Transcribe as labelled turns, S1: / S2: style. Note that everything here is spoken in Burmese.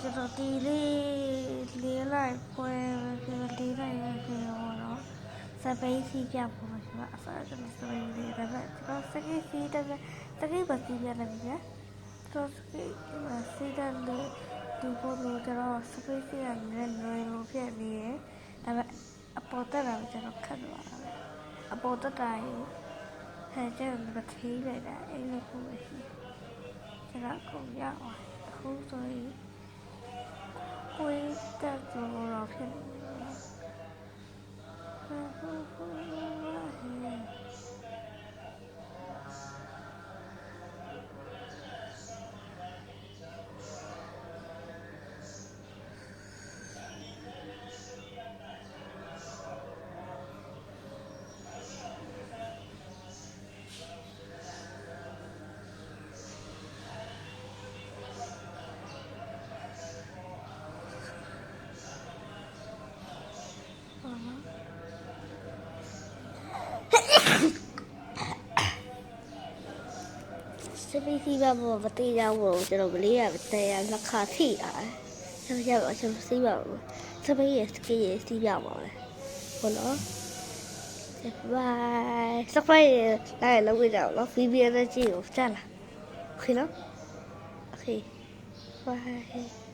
S1: ကျွန်တော်ဒီလေးလိုက်ပွဲကျွန်တော်လေးလိုက်ရခဲ့ရောတော့စပိတ်စီပြပေါ်မှာကျွန်တော်အစားကျွန်တော်စပိတ်လေးဒါပေမဲ့ကျွန်တော်စကိတ်စီတဲ့စကိတ်ပါစီပြတယ်ဗျာကျွန်တော်စကိတ်စီတဲ့ဒီပေါ်လို့ကျွန်တော်စပိတ်စီရနဲ့လွယ်လို့ဖြစ်နေတယ်ဒါပေမဲ့အပေါ်တက်တာကျွန်တော်ခတ်သွားတာပဲအပေါ်တက်တာရင်ဟဲ့ကျွန်တော်မထေးလိုက်တာအဲ့လိုကိုပဲရှိကျွန်တော်ကုန်ရအောင်အခုဆိုရင်ကိုယ်တက်တော့ဖြစ်နေစပိစီပါဘောမတေးကြဘူးကျွန်တော်ကလေးရတရားလက်ခါထိအားဆက်ရပါကျွန်တော်စီးပါဘူးစပိရစကေးရစီးပြပါမယ်ဟုတ်နော်ဘိုင်စပိရလိုက်လောက်ကြတော့ဖီဘီရကြည့်ကိုစမ်းလာโอเคနော်โอเคဘိုင်